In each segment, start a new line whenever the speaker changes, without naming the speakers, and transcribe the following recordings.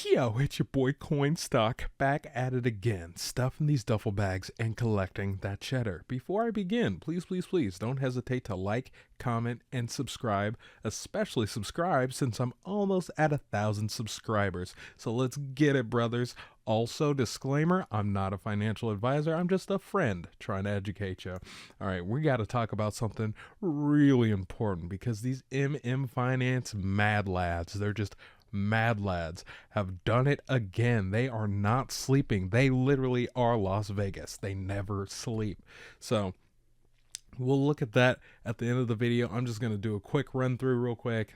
Yo, it's your boy Coinstock back at it again, stuffing these duffel bags and collecting that cheddar. Before I begin, please don't hesitate to like, comment, and subscribe, especially subscribe since I'm almost at 1,000 subscribers. So let's get it, brothers. Also, disclaimer, I'm not a financial advisor, I'm just a friend trying to educate you. All right, we got to talk about something really important because these MM Finance mad lads, they're just mad lads, have done it again. They are not sleeping. They literally are Las Vegas. They never sleep. So we'll look at that at the end of the video. I'm just going to do a quick run through real quick.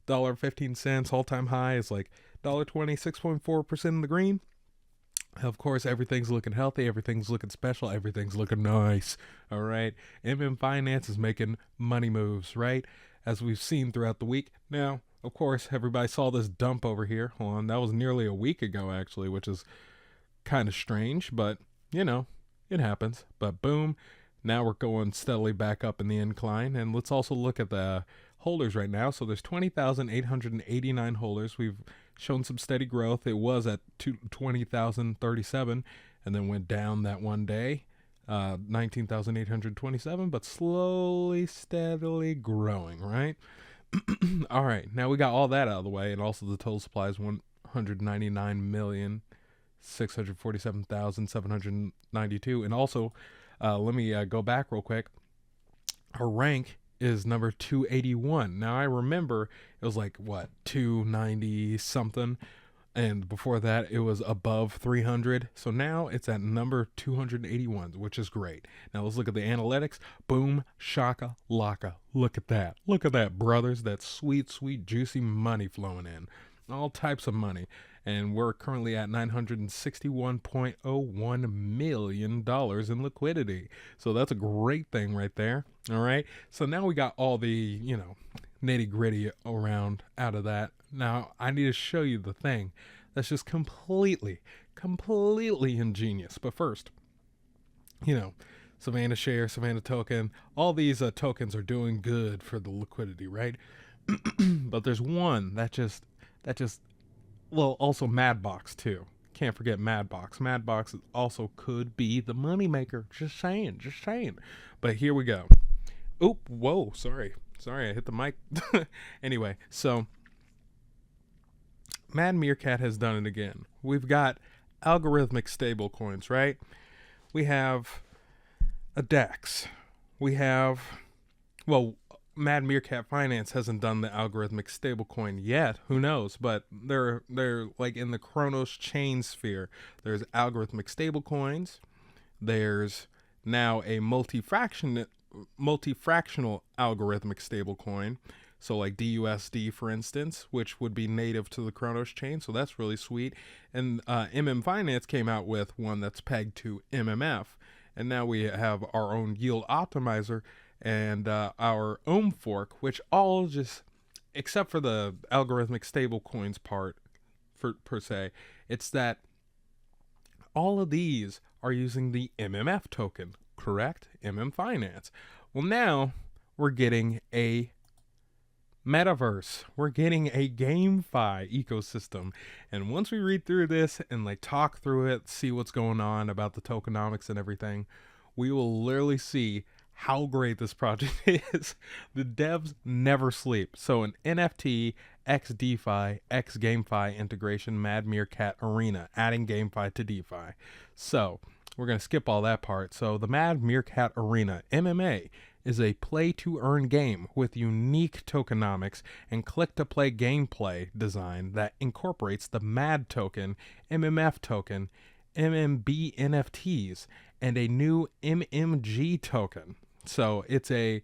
$1.15 all-time high is like $1.20, 6.4% in the green. Of course, everything's looking healthy, everything's looking special, everything's looking nice. All right. MM Finance is making money moves, right? As we've seen throughout the week. Now, of course, everybody saw this dump over here. Hold on, that was nearly a week ago, actually, which is kind of strange, but, you know, it happens. But boom, now we're going steadily back up in the incline. And let's also look at the holders right now. So there's 20,889 holders. We've shown some steady growth. It was at 20,037 and then went down that one day. 19,827, but slowly, steadily growing, right? All right, now we got all that out of the way, and also the total supply is 199,647,792. And also, let me go back real quick. Our rank is number 281. Now I remember it was like what 290 something, and before that it was above 300. So now it's at number 281, which is great. Now let's look at the analytics. Boom, shaka laka. Look at that. Look at that, brothers. That sweet, sweet, juicy money flowing in. All types of money. And we're currently at $961.01 million in liquidity. So that's a great thing right there. All right. So now we got all the, nitty gritty around out of that. Now I need to show you the thing that's just completely ingenious. But first, Savannah share, Savannah token, all these tokens are doing good for the liquidity, right? But there's one that just, well, also Madbox too. Can't forget Madbox. Madbox also could be the moneymaker. Just saying. But here we go. Oop, whoa, sorry, I hit the mic. Anyway, so Mad Meerkat has done it again. We've got algorithmic stable coins, right? We have a DEX. We have, well, Mad Meerkat Finance hasn't done the algorithmic stablecoin yet. Who knows? But they're like in the Cronos Chain sphere. There's algorithmic stablecoins. There's now a multi-fractional algorithmic stablecoin. So like DUSD, for instance, which would be native to the Cronos chain. So that's really sweet. And MM Finance came out with one that's pegged to MMF. And now we have our own yield optimizer and our own fork, which all just, except for the algorithmic stablecoins part per se, it's that all of these are using the MMF token, correct? MM Finance. Well, now we're getting a Metaverse. We're getting a GameFi ecosystem. And once we read through this and like talk through it, see what's going on about the tokenomics and everything, we will literally see how great this project is. The devs never sleep. So an NFT, X DeFi, X GameFi integration, Mad Meerkat Arena, adding GameFi to DeFi. So we're going to skip all that part. So the Mad Meerkat Arena, MMA, is a play-to-earn game with unique tokenomics and click-to-play gameplay design that incorporates the MAD token, MMF token, MMB NFTs, and a new MMG token. So it's I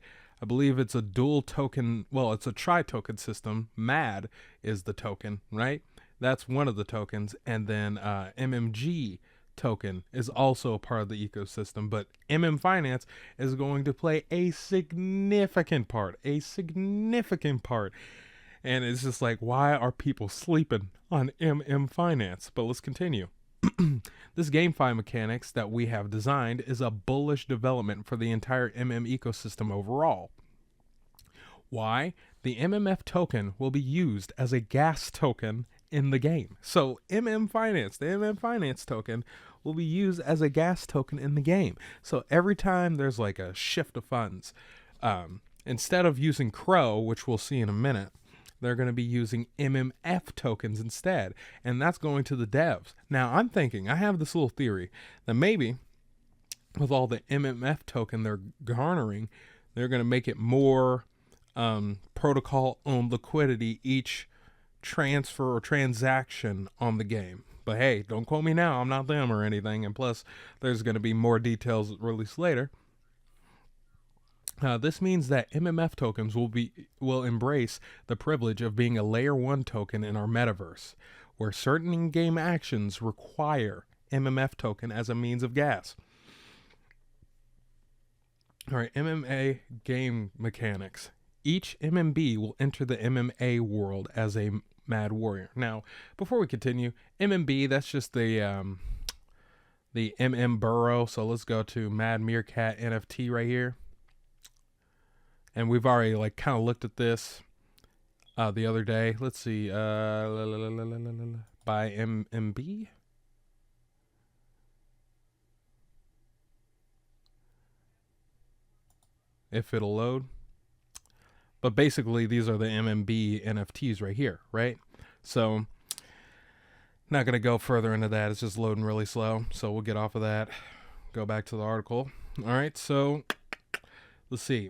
believe it's a dual token, well, it's a tri-token system. MAD is the token, right? That's one of the tokens. And then MMG token is also a part of the ecosystem, but MM Finance is going to play a significant part. And it's just like, why are people sleeping on MM Finance? But let's continue. This GameFi mechanics that we have designed is a bullish development for the entire MM ecosystem overall. Why? The MMF token will be used as a gas token in the game. So MM Finance, the MM Finance token, will be used as a gas token in the game. So every time there's like a shift of funds, instead of using Crow, which we'll see in a minute, they're going to be using MMF tokens instead. And that's going to the devs. Now, I'm thinking, I have this little theory that maybe with all the MMF token they're garnering, they're going to make it more protocol-owned liquidity each transfer or transaction on the game. But hey, don't quote me now. I'm not them or anything. And plus, there's going to be more details released later. This means that MMF tokens will embrace the privilege of being a layer 1 token in our metaverse, where certain in-game actions require MMF token as a means of gas. All right, MMA game mechanics. Each MMB will enter the MMA world as a Mad Warrior. Now, before we continue, MMB, that's just the MM burrow. So let's go to Mad Meerkat NFT right here. And we've already like kind of looked at this the other day. Let's see, by MMB. If it'll load. But basically, these are the MMB NFTs right here, right? So, not going to go further into that. It's just loading really slow. So, we'll get off of that. Go back to the article. All right, so let's see.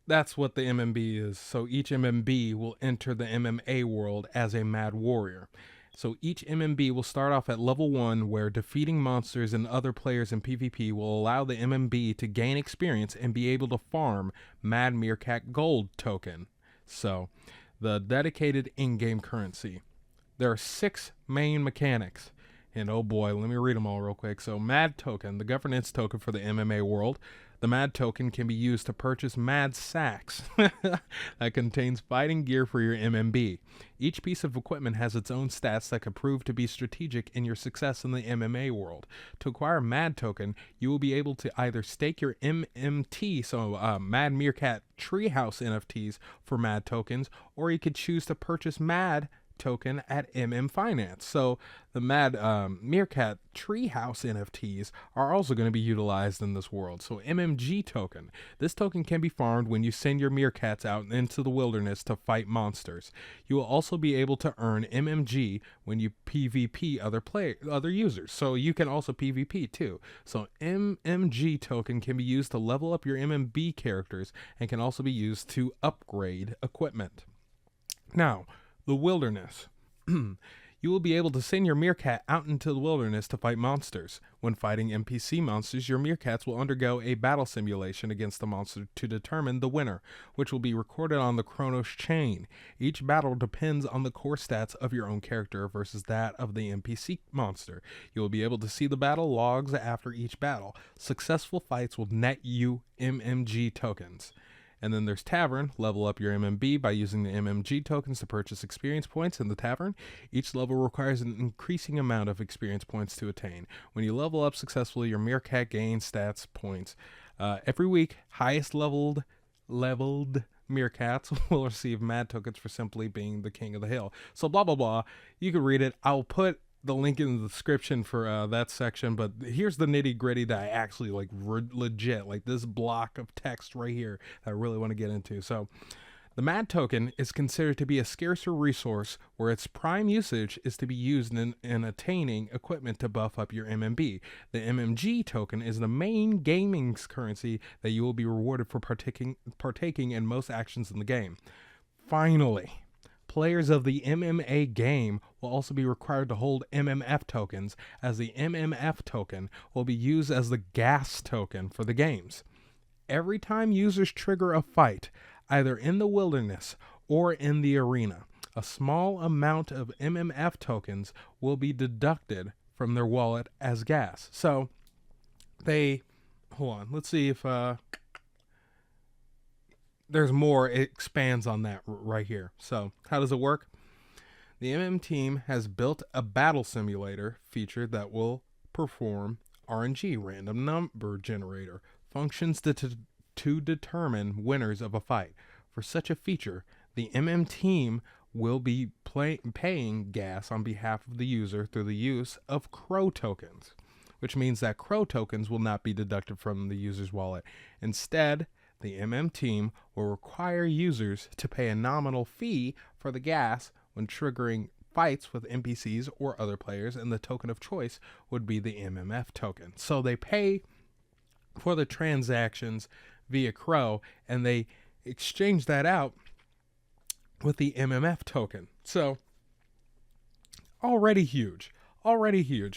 That's what the MMB is. So, each MMB will enter the MMA world as a Mad Warrior. So each MMB will start off at level 1, where defeating monsters and other players in PvP will allow the MMB to gain experience and be able to farm Mad Meerkat Gold token. So, the dedicated in-game currency. There are 6 main mechanics. And oh boy, let me read them all real quick. So, Mad Token, the governance token for the MMA world. The Mad Token can be used to purchase Mad Sacks that contains fighting gear for your MMB. Each piece of equipment has its own stats that could prove to be strategic in your success in the MMA world. To acquire Mad Token, you will be able to either stake your MMT, so Mad Meerkat Treehouse NFTs for Mad Tokens, or you could choose to purchase Mad Token at MM Finance. So the Mad Meerkat Treehouse NFTs are also going to be utilized in this world. So MMG token. This token can be farmed when you send your meerkats out into the wilderness to fight monsters. You will also be able to earn MMG when you PvP other users. So you can also PvP too. So MMG token can be used to level up your MMB characters and can also be used to upgrade equipment. Now, the wilderness. You will be able to send your meerkat out into the wilderness to fight monsters. When fighting NPC monsters, your meerkats will undergo a battle simulation against the monster to determine the winner, which will be recorded on the Cronos Chain. Each battle depends on the core stats of your own character versus that of the NPC monster. You will be able to see the battle logs after each battle. Successful fights will net you MMG tokens. And then there's Tavern. Level up your MMB by using the MMG tokens to purchase experience points in the Tavern. Each level requires an increasing amount of experience points to attain. When you level up successfully, your meerkat gains stats points. Every week, highest leveled meerkats will receive Mad tokens for simply being the king of the hill. So blah, blah, blah. You can read it. I'll put the link in the description for that section, but here's the nitty gritty that I actually like legit, like this block of text right here that I really want to get into. So the Mad token is considered to be a scarcer resource where its prime usage is to be used in attaining equipment to buff up your MMB. The MMG token is the main gaming currency that you will be rewarded for partaking in most actions in the game. Finally, players of the MMA game will also be required to hold MMF tokens, as the MMF token will be used as the gas token for the games. Every time users trigger a fight, either in the wilderness or in the arena, a small amount of MMF tokens will be deducted from their wallet as gas. So hold on, let's see if there's more. It expands on that right here. So how does it work? The MM team has built a battle simulator feature that will perform RNG, random number generator, functions to determine winners of a fight. For such a feature, the MM team will be paying gas on behalf of the user through the use of Crow tokens, which means that Crow tokens will not be deducted from the user's wallet. Instead, the MM team will require users to pay a nominal fee for the gas when triggering fights with NPCs or other players, and the token of choice would be the MMF token. So they pay for the transactions via Crow, and they exchange that out with the MMF token. So already huge,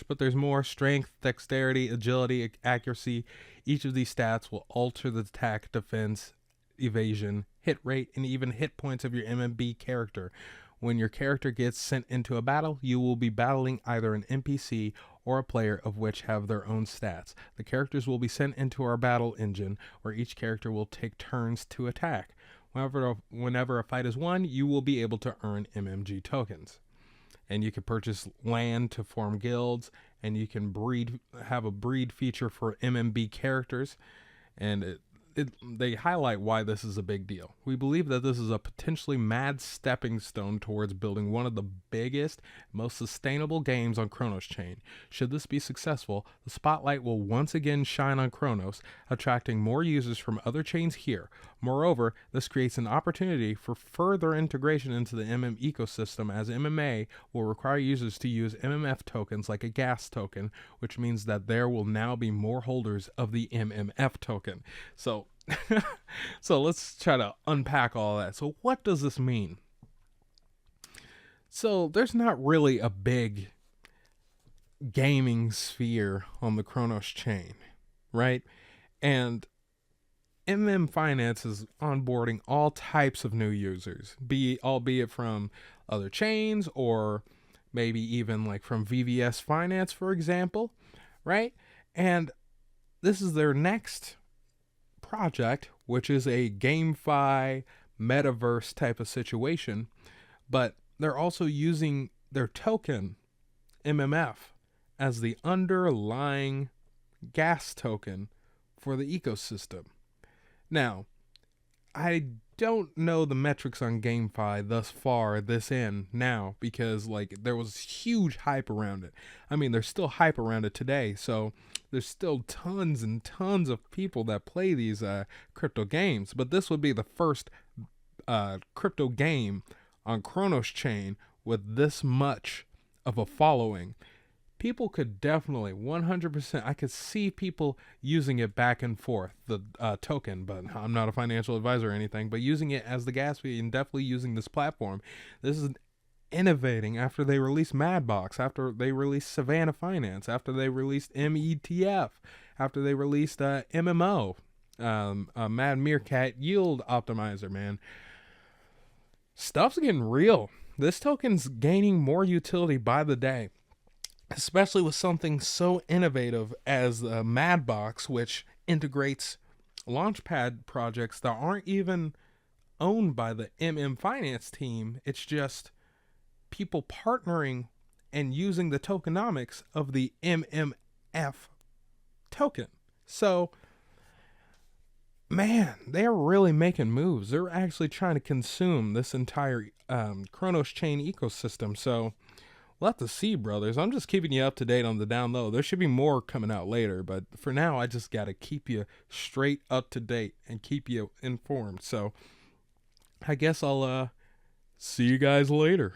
but there's more: strength, dexterity, agility, accuracy. Each of these stats will alter the attack, defense, evasion, hit rate, and even hit points of your MMB character. When your character gets sent into a battle, you will be battling either an NPC or a player, of which have their own stats. The characters will be sent into our battle engine, where each character will take turns to attack. Whenever a fight is won, you will be able to earn MMG tokens. And you can purchase land to form guilds, and you can have a breed feature for MMB characters, and they highlight why this is a big deal. We believe that this is a potentially mad stepping stone towards building one of the biggest, most sustainable games on Cronos Chain. Should this be successful, the spotlight will once again shine on Cronos, attracting more users from other chains here. Moreover, this creates an opportunity for further integration into the MM ecosystem, as MMA will require users to use MMF tokens like a gas token, which means that there will now be more holders of the MMF token. So let's try to unpack all that. So what does this mean? So there's not really a big gaming sphere on the Cronos chain, right? And MM Finance is onboarding all types of new users, albeit from other chains, or maybe even like from VVS Finance, for example, right? And this is their next project, which is a GameFi Metaverse type of situation, but they're also using their token MMF as the underlying gas token for the ecosystem. Now, I don't know the metrics on GameFi thus far, this end now, because like there was huge hype around it. I mean, there's still hype around it today, so there's still tons and tons of people that play these crypto games. But this would be the first crypto game on Cronos Chain with this much of a following. People could definitely 100%, I could see people using it back and forth, the token, but I'm not a financial advisor or anything, but using it as the gas fee and definitely using this platform. This is innovating after they released Madbox, after they released Savannah Finance, after they released METF, after they released MMO, Mad Meerkat Yield Optimizer, man. Stuff's getting real. This token's gaining more utility by the day, especially with something so innovative as the Madbox, which integrates launchpad projects that aren't even owned by the MM Finance team. It's just people partnering and using the tokenomics of the MMF token. So, man, they're really making moves. They're actually trying to consume this entire Cronos Chain ecosystem. So, we'll have to see, brothers. I'm just keeping you up to date on the down low. There should be more coming out later, but for now, I just got to keep you straight up to date and keep you informed. So, I guess I'll see you guys later.